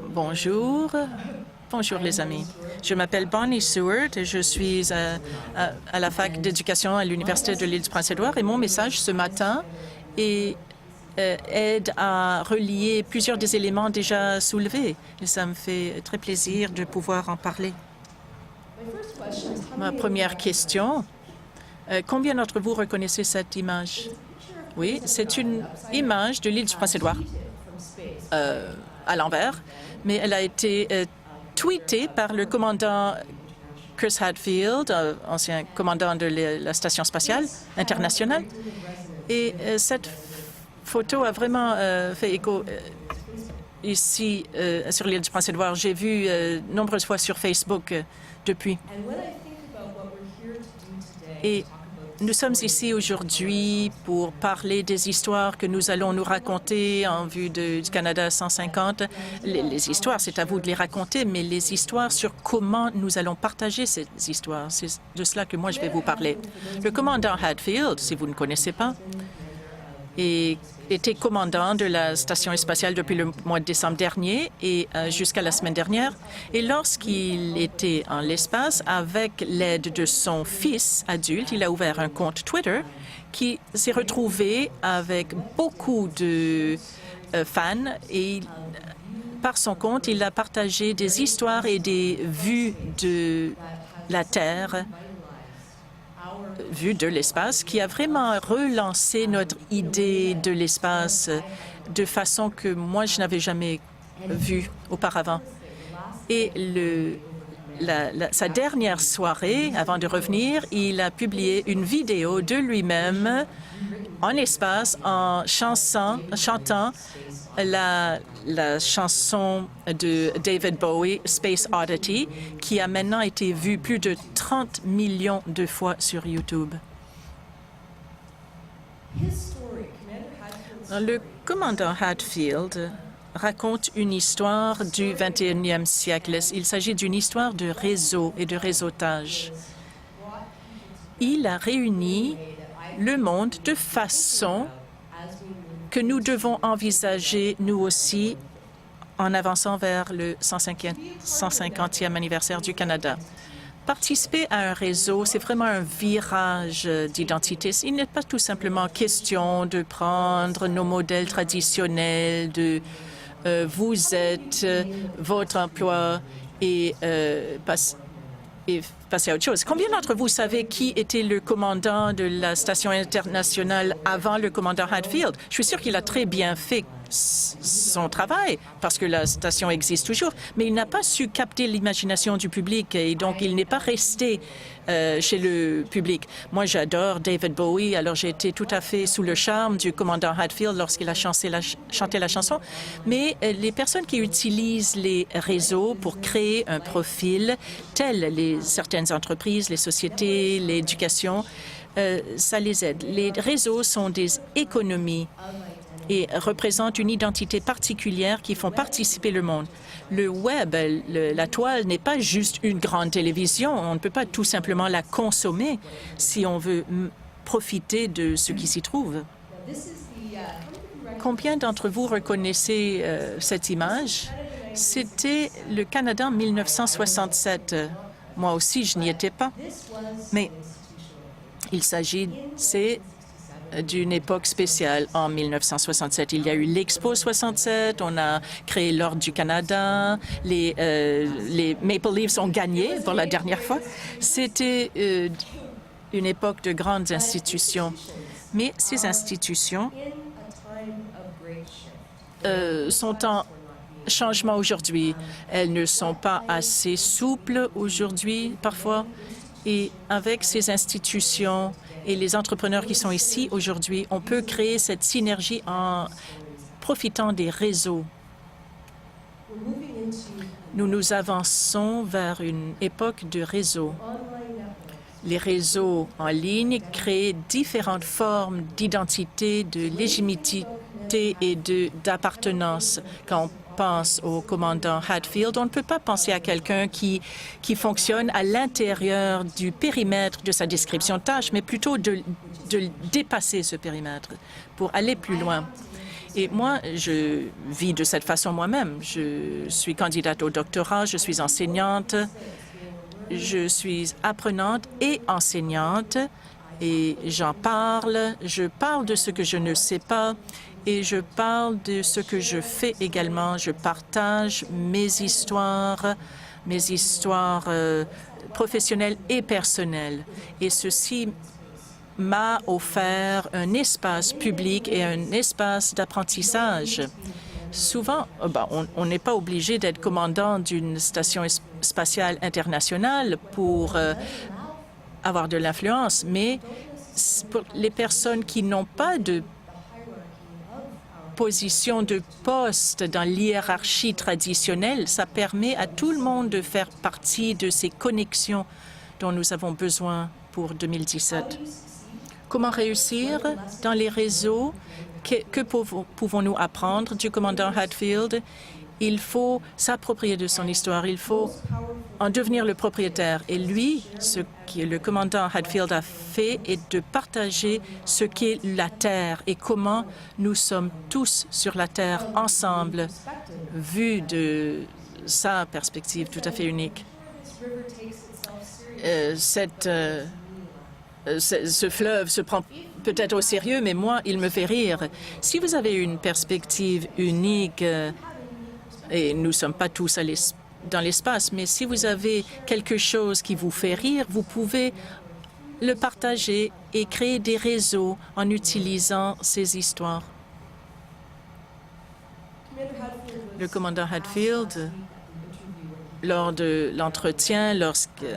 Bonjour. Bonjour, les amis. Je m'appelle Bonnie Seward et je suis à la fac d'éducation à l'Université de l'île du Prince-Édouard. Et mon message ce matin aide à relier plusieurs des éléments déjà soulevés. Et ça me fait très plaisir de pouvoir en parler. Ma première question, combien d'entre vous reconnaissez cette image? Oui, c'est une image de l'île du Prince-Édouard à l'envers, mais elle a été tweetée par le commandant Chris Hadfield, ancien commandant de la Station spatiale internationale. Et cette photo a vraiment fait écho ici sur l'île du Prince-Édouard. J'ai vu nombreuses fois sur Facebook depuis. Et nous sommes ici aujourd'hui pour parler des histoires que nous allons nous raconter en vue du Canada 150. Les histoires, c'est à vous de les raconter, mais les histoires sur comment nous allons partager ces histoires, c'est de cela que moi je vais vous parler. Le commandant Hadfield, si vous ne connaissez pas, était commandant de la station spatiale depuis le mois de décembre dernier et jusqu'à la semaine dernière. Et lorsqu'il était en l'espace, avec l'aide de son fils adulte, il a ouvert un compte Twitter qui s'est retrouvé avec beaucoup de fans et par son compte, il a partagé des histoires et des vues de la Terre, vue de l'espace, qui a vraiment relancé notre idée de l'espace de façon que moi, je n'avais jamais vue auparavant. Et sa dernière soirée, avant de revenir, il a publié une vidéo de lui-même en espace en chantant la chanson de David Bowie, Space Oddity, qui a maintenant été vue plus de 30 millions de fois sur YouTube. Le commandant Hadfield raconte une histoire du 21e siècle. Il s'agit d'une histoire de réseau et de réseautage. Il a réuni le monde de façon que nous devons envisager, nous aussi, en avançant vers le 150e anniversaire du Canada. Participer à un réseau, c'est vraiment un virage d'identité. Il n'est pas tout simplement question de prendre nos modèles traditionnels de vous êtes, votre emploi et passer à autre chose. Combien d'entre vous savez qui était le commandant de la station internationale avant le commandant Hadfield? Je suis sûre qu'il a très bien fait son travail parce que la station existe toujours, mais il n'a pas su capter l'imagination du public et donc il n'est pas resté chez le public. Moi, j'adore David Bowie, alors j'ai été tout à fait sous le charme du commandant Hadfield lorsqu'il a chanté la chanson, mais les personnes qui utilisent les réseaux pour créer un profil, telles certaines entreprises, les sociétés, l'éducation, ça les aide. Les réseaux sont des économies et représentent une identité particulière qui font participer le monde. Le web, la toile n'est pas juste une grande télévision. On ne peut pas tout simplement la consommer si on veut profiter de ce qui s'y trouve. Combien d'entre vous reconnaissez cette image? C'était le Canada en 1967. Moi aussi, je n'y étais pas. Mais il s'agissait d'une époque spéciale en 1967. Il y a eu l'Expo 67, on a créé l'Ordre du Canada, les Maple Leafs ont gagné pour la dernière fois. C'était une époque de grandes institutions. Mais ces institutions sont en changement aujourd'hui. Elles ne sont pas assez souples aujourd'hui, parfois. Et avec ces institutions et les entrepreneurs qui sont ici aujourd'hui, on peut créer cette synergie en profitant des réseaux. Nous nous avançons vers une époque de réseaux. Les réseaux en ligne créent différentes formes d'identité, de légitimité et d'appartenance. Quand on pense au commandant Hadfield, on ne peut pas penser à quelqu'un qui fonctionne à l'intérieur du périmètre de sa description de tâche, mais plutôt de dépasser ce périmètre pour aller plus loin. Et moi, je vis de cette façon moi-même. Je suis candidate au doctorat, je suis enseignante, je suis apprenante et enseignante. Et j'en parle, je parle de ce que je ne sais pas et je parle de ce que je fais également. Je partage mes histoires professionnelles et personnelles. Et ceci m'a offert un espace public et un espace d'apprentissage. Souvent, on n'est pas obligé d'être commandant d'une station spatiale internationale pour avoir de l'influence, mais pour les personnes qui n'ont pas de position de poste dans l'hiérarchie traditionnelle, ça permet à tout le monde de faire partie de ces connexions dont nous avons besoin pour 2017. Comment réussir dans les réseaux? Que pouvons-nous apprendre du commandant Hadfield? Il faut s'approprier de son histoire, il faut en devenir le propriétaire. Et lui, ce que le commandant Hadfield a fait est de partager ce qu'est la Terre et comment nous sommes tous sur la Terre ensemble, vu de sa perspective tout à fait unique. Ce fleuve se prend peut-être au sérieux, mais moi, il me fait rire. Si vous avez une perspective unique, et nous ne sommes pas tous dans l'espace, mais si vous avez quelque chose qui vous fait rire, vous pouvez le partager et créer des réseaux en utilisant ces histoires. Le commandant Hadfield, lors de l'entretien,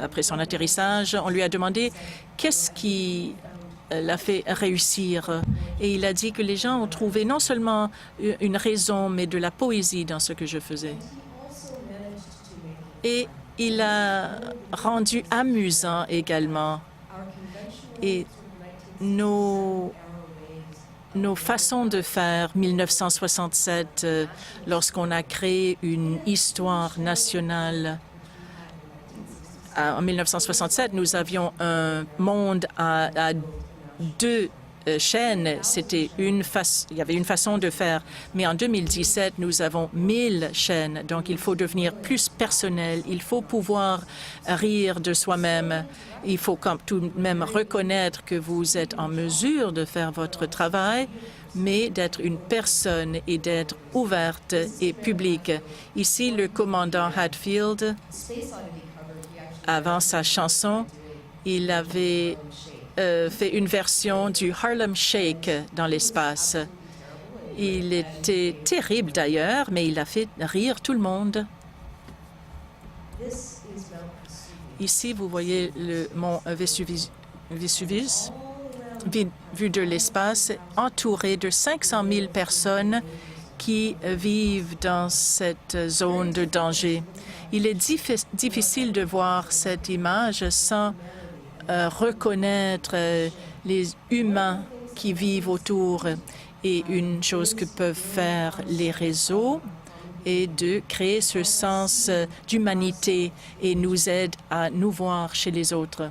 après son atterrissage, on lui a demandé qu'est-ce qui l'a fait réussir. Et il a dit que les gens ont trouvé non seulement une raison, mais de la poésie dans ce que je faisais. Et il a rendu amusant également. Et nos façons de faire, 1967, lorsqu'on a créé une histoire nationale. En 1967, nous avions un monde à deux chaînes. Il y avait une façon de faire. Mais en 2017, nous avons 1000 chaînes. Donc, il faut devenir plus personnel. Il faut pouvoir rire de soi-même. Il faut tout de même reconnaître que vous êtes en mesure de faire votre travail, mais d'être une personne et d'être ouverte et publique. Ici, le commandant Hadfield, avant sa chanson, il avait fait une version du Harlem Shake dans l'espace. Il était terrible d'ailleurs, mais il a fait rire tout le monde. Ici, vous voyez le mont Vesuvius, vu de l'espace, entouré de 500 000 personnes qui vivent dans cette zone de danger. Il est difficile de voir cette image sans reconnaître les humains qui vivent autour. Et une chose que peuvent faire les réseaux est de créer ce sens d'humanité et nous aide à nous voir chez les autres.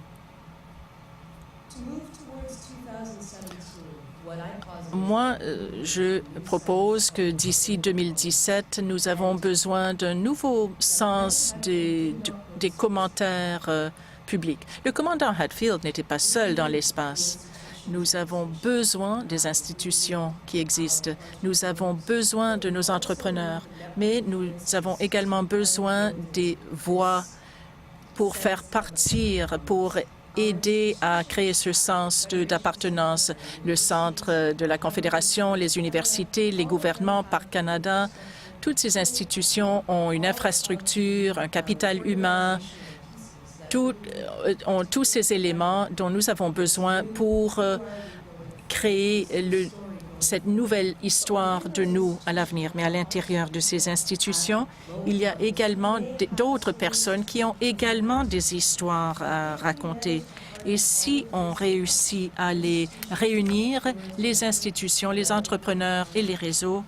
Moi, je propose que d'ici 2017, nous avons besoin d'un nouveau sens des commentaires publics. Le commandant Hadfield n'était pas seul dans l'espace. Nous avons besoin des institutions qui existent. Nous avons besoin de nos entrepreneurs, mais nous avons également besoin des voix pour faire partir, pour aider à créer ce sens d'appartenance. Le centre de la Confédération, les universités, les gouvernements, Parc Canada, toutes ces institutions ont une infrastructure, un capital humain, ont tous ces éléments dont nous avons besoin pour créer cette nouvelle histoire de nous à l'avenir. Mais à l'intérieur de ces institutions, il y a également d'autres personnes qui ont également des histoires à raconter. Et si on réussit à les réunir, les institutions, les entrepreneurs et les réseaux,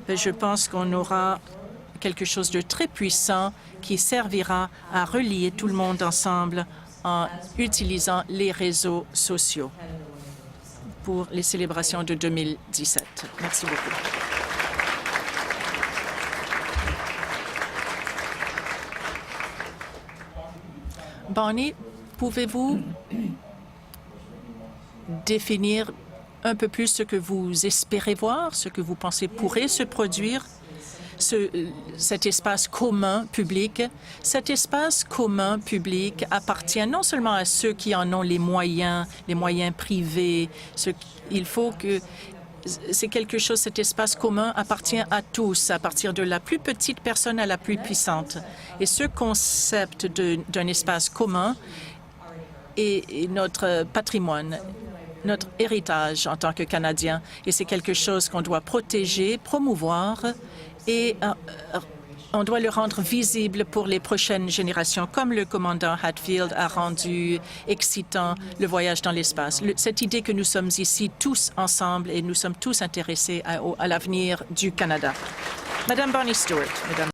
je pense qu'on aura quelque chose de très puissant qui servira à relier tout le monde ensemble en utilisant les réseaux sociaux pour les célébrations de 2017. Merci beaucoup. Barney, pouvez-vous définir un peu plus ce que vous espérez voir, ce que vous pensez pourrait se produire, cet espace commun public? Cet espace commun public appartient non seulement à ceux qui en ont les moyens privés. Il faut que c'est quelque chose, cet espace commun appartient à tous, à partir de la plus petite personne à la plus puissante. Et ce concept d'un espace commun est notre patrimoine, notre héritage en tant que Canadiens. Et c'est quelque chose qu'on doit protéger, promouvoir et on doit le rendre visible pour les prochaines générations, comme le commandant Hatfield a rendu excitant le voyage dans l'espace. Cette idée que nous sommes ici tous ensemble et nous sommes tous intéressés à l'avenir du Canada. Madame Barney Stewart, Mesdames.